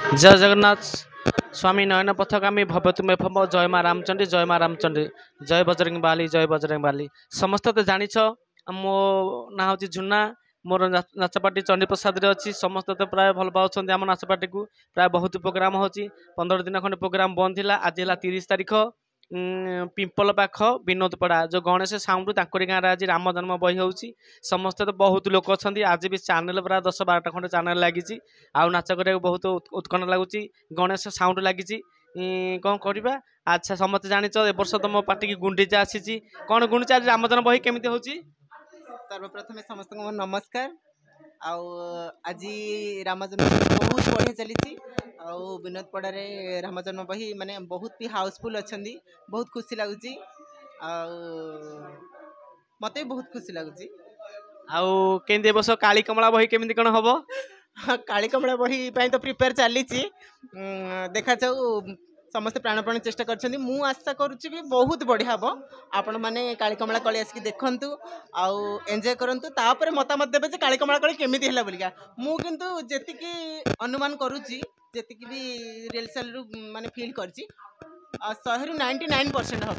जय जगन्नाथ स्वामी नयन पथगामी भवतु मे भव जय माँ रामचंडी जय माँ रामचंडी जय बजरंग बाली जय बजरंग बाली समस्त तो जानिछ मो ना हूँ झुना मोर नाचपाटी चंडीप्रसाद अच्छी समस्त तो प्राय भल पाँच आम नाचपाटी को प्राय बहुत प्रोग्राम हो 15 दिन खंड प्रोग्राम बंद थी आज है 30 तारीख पिंपल पाख विनोदपड़ा जो गणेश साउंड तांकरी गाँव आज राम जन्म बही हो समस्ते तो बहुत लोक अच्छा आज भी चैनल प्राय 10-12टा खंड चैनल लगी आउ नाच करा बहुत उत्कट लगुच गणेश साउंड लगी कौन करवा अच्छा समस्त जान ए वर्ष तुम पार्टी की गुंडीचा आसी कौन गुंडीचा राम जन्म बही केमी हो सर्वप्रथमे समस्त को नमस्कार आउ आज राम जन्म बहुत बढ़िया चली विनोद पड़े राम जन्म बही माने बहुत भी हाउसफुल अच्छा बहुत खुशी लगुच मत बहुत खुशी लगुच आउ केंदी वर्ष काली कमला बही केमी कौन हम काली कमला बही तो प्रिपेयर चली देखा जाऊ समस्त प्राणपण चेष्टा कर मु आशा करुच्ची भी बहुत बढ़िया हम आपण मैंने काली कमला कली आसिक देखु आउ एंजॉय करंतु तापर मतामत देवे जे काली कमला कली केमिति हैला बोलिका मु किंतु जेतिकी अनुमान करुच्ची जेतिकी भी रियल सेल रु माने फील करची 100 रु 99% हम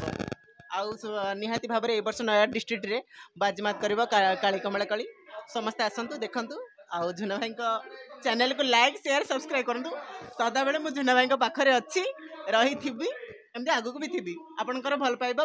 आउ निहाती भाव ए वर्ष नया डिस्ट्रिक्ट रे बाजीमात करबा काली कमला कली समस्त आसंतु देखंतु आउ झुना भाई चैनल को लाइक शेयर सब्सक्राइब करंतु सदा बेले मु झुना भाई पाखरे अच्छी रही थी एमती आगु भी थी आपनकर भल पाइबा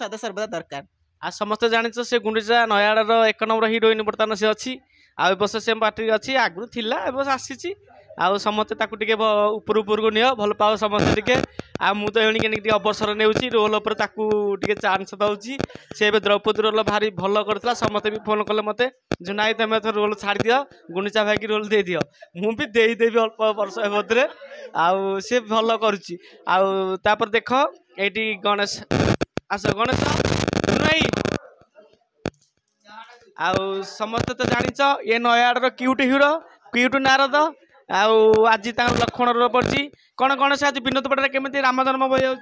सदा सर्वदा दरकार आ समस्त जानिछ से गुंडीचा नयागढ़ 1 नंबर हिरोइन बर्तमान से अच्छी आउ बस से पार्टी अच्छी आगु थिला ए आसी आउ समस्ते ताकू टिके ऊपर ऊपर को नियो भल पाओ समस्ते टिके आ मु तो एणिके टिके अवसर नेउची रोल ऊपर ताकू टिके चांस दउची से बे द्रौपदी रोल भारी भल करतला समस्ते भी फोन कले मते जुनाई तमे तो रोल छाड़ दियो गुंडीचा भाई की रोल दे दियो मु भी देई देबी अल्प वर्ष मधरे आउ से भल करूची आउ तापर देख एटी गणेश आस गणेश जुनाई आउ समस्त तो जानिछ ये Nayagarh cute hero cute Narad आउ आज लक्षण रोल पड़ी कौन गणेश आज विनोद पड़े केमी राम जन्म बही हो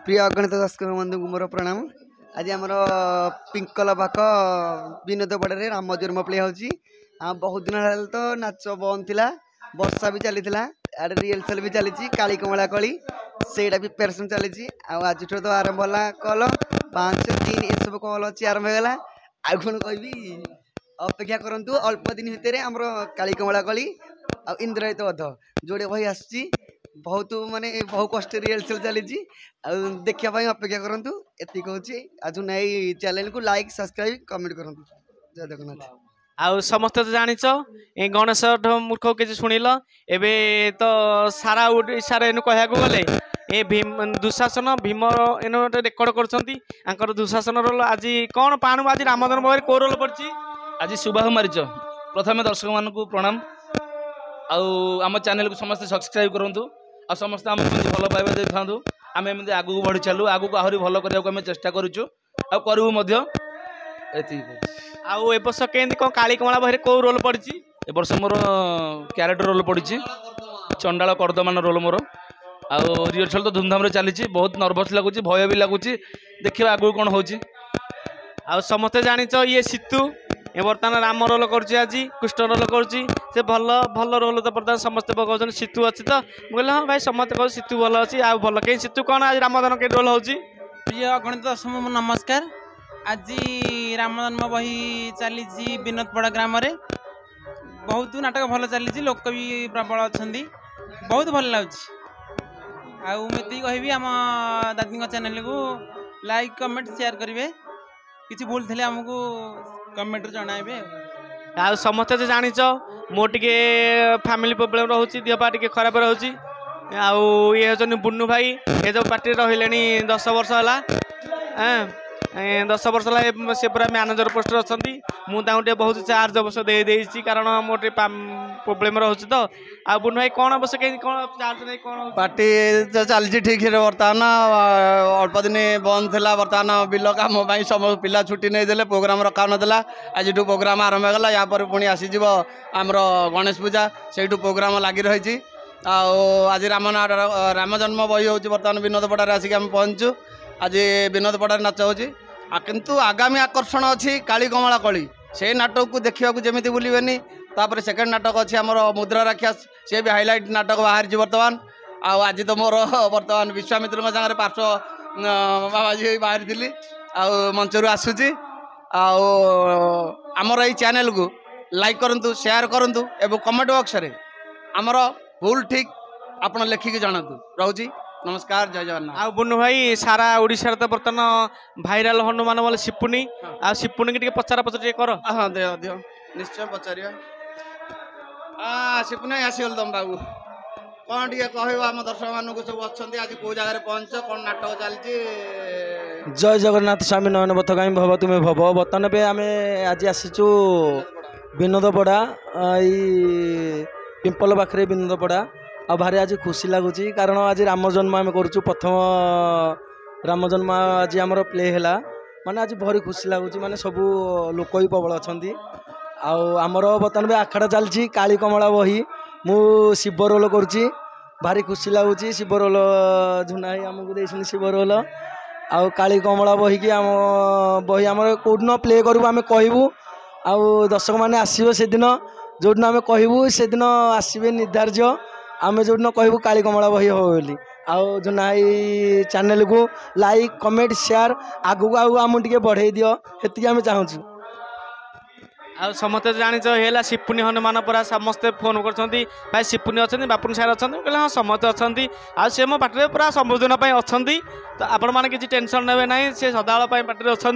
प्रिय अगणित दर्शक बंधु मोर प्रणाम आज आमर पिंकल पाख विनोद पड़े राम जन्म प्ले हो बहुत दिन तो नाच बंद थी वर्षा भी चली आड़े रिहर्सल भी चली काली कमला कली से प्रिपेरेसन चली आज तो आरंभ है कल 5-3 ये सब कल अच्छी आरंभ होगा आउ कौन कह अपेक्षा करंतु अल्प दिन भितर आमर काली कमला कली आ इंद्रजित बध जोड़े बही आसुची बहुत माने बहुत कष्ट रिहर्सल चली देखा अपेक्षा करंतु एति कहूँ आज नहीं चैनल को लाइक सब्सक्राइब कमेंट करंतु जय जगन्नाथ आउ समस्त तो जानिछ ए गणेश मूर्ख किसी शुणिल एबे तो सारा ओडिशा रे कहया गले ए भीम दुशासन भीम एनो रेकर्ड कर दुशासन रोल आज कौन पाणु आज राम जन्म को रोल पड़ी आज सुबाहु मारिच प्रथम दर्शक मान प्रणाम आम चैनल को समस्त सब्सक्राइब करूँ आ समस्त आम भल पाइबा दे था आम एमती आगू बढ़ी चलू आगू आहरी भल करने चेष्टा करूँ करूँ आउ ए वर्ष केंदी कौन काली कमला बही को रोल पड़ी ए वर्ष मोर क्यारेक्टर रोल पड़ी चंडाल कर्दमान रोल मोर आउ रिहर्सल तो धूमधाम रे चली बहुत नर्भस लगुच भय भी लगुच देखिए आगू कौन हो समस्ते जानिछ ये सीतु ए बर्तमान राम रोल करुच्ची आज कृष्ण रोल करुच्ची से भल भल रोल तो बर्तमान समस्ते कहते सीतु अच्छी तो मुझे हाँ भाई समस्त कह सीतु भल अच्छी आ भल कहीं सीतु कौन आज राम जन्म के रोल हो प्रिय अगणित दर्शक नमस्कार आज राम जन्म बही चली विनोद पड़ा ग्राम रे बहुत नाटक भल चली लोक भी प्रबल अच्छा बहुत भल लगे आती कहि आम दादी चैनल को लाइक कमेंट शेयर करेंगे किसी भूल थे आमको कमेंट जनाइबे आ समस्ते जानिछ मो टिके फैमिली प्रोब्लेम रोचे देहपा टिके खराब रोचे आउ ये हूँ बुन्नू भाई ये जो पार्टी रही 10 वर्ष है 10 वर्ष है से पूरा मैनेजर पोस्ट अच्छा मुझे बहुत चार्ज अवश्य दे देती कारण मोटे प्रोब्लेम रोचे तो आ बुन्नू भाई कौन अवश्य कहीं कौन चार्ज नहीं कौन पार्टी चलती ठीक है बर्तमान अल्प दिन बंद थी बर्तमान बिल कम सब पिला छुट्टी नहीं देले प्रोग्राम रखा नाला आज प्रोग्राम आरंभ होगा या पुणी आसीज आमर गणेश पूजा से प्रोग्राम लगी रही आज राम जन्म बही हो बर्तमान विनोद पड़ार आसिक आम पहुँचु आज विनोद पड़ार नाच हो किंतु आगामी आकर्षण अच्छी काली कमला कली से नाटक को देखा जमी बुलवेनि तापर सेकेंड नाटक अच्छी आम मुद्रा राक्षस सी भी हाइलाइट नाटक बाहरी बर्तमान आज तो मोर बर्तमान विश्वामित्र सागर पार्श्व बाबाजी बाहरी थी मंचरू आसूची आमर ये चैनल को लाइक करूँ शेयर करूँ एवं कमेंट बॉक्स रे आमर भूल ठीक आप लिखिकी जनातु रोची नमस्कार जय जगन्नाथ। आ बुनु भाई सारा ओडिशा तो बर्तमान भाइराल हनुमान बोले शिपुनी आ शिपुनी की पचारा पचर कर हाँ दियो दियो निश्चय पचार शिपुनी आसीगल तुम बाबू कौन टे कह आम दर्शक मानक सब अच्छा आज कौ जगह पहुंच कौन नाटक चलती। जय जगन्नाथ स्वामी नयन पथगामी भव तुम्हें भव बर्तमान पे आम आज आसीचु विनोदपड़ा पिंपल पाखे विनोदपड़ा आ भारी आज खुशी लगुच कारण आज राम जन्म आम करुचु प्रथम राम जन्म आज आमर प्ले है माने आज भारी खुशी लगुच माने सबू लोक ही प्रबल अच्छा आमर बर्तमान आखड़ा चलती काली कमला बही मु शिव रोल करुच्ची भारी खुशी लगुच शिव रोल झुना आमको देते शिव रोल आउ काली कमला बही की आम बही आम कौन प्ले करूँ आम कहूँ आउ दर्शक मैंने आसवे से दिन जो दिन आम कहूँ से दिन आसवे निर्धार्य आम जो दिन कहूँ काली कमला बही हो बोली आउ झुना चैनल को लाइक कमेंट शेयर आगू आगू आम टे बढ़े दियो हेती आम चाहूँ। आ समस्ते जानी है शिपुनी हनुमान पूरा समस्ते फोन कर भाई शिपुनी अच्छा बापुनी सार अच्छा कहले हाँ समस्ते अच्छा आ सी मो पार्टी पूरा संबोधन अच्छा तो आपण मैंने किसी टेंशन ने ना सी सदाबेल पार्टी अच्छा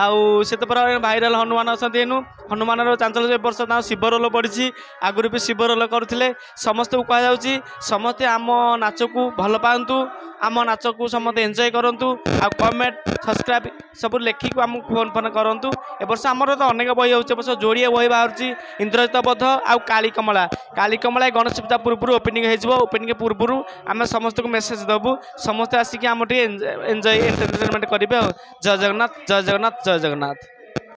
आउ से तो पूरा भाइराल हनुमान अच्छा एनु हनुमान चांचल वर्ष शिव रोल पड़ी आगुरी भी शिव रोल करुले समस्त को कहुच्छी समस्ते आम नाच को भल पातु आम नाच को समस्ते एंजॉय करूँ आ कमेंट सब्सक्राइब सब लेखिक आमको फोन फोन करूँ ए वर्ष आमर तो अनेक बही हो जोड़िए बही बाहर इंद्रजित बध आ काली कमला गणेश पूजा पूर्व ओपनिंग ओपनिंग पूर्व आम समस्त को मेसेज देवु समस्ते आसिक आम एंजॉय एंटरटेनमेंट करेंगे। जय जगन्नाथ जय जगन्नाथ जय जगन्नाथ।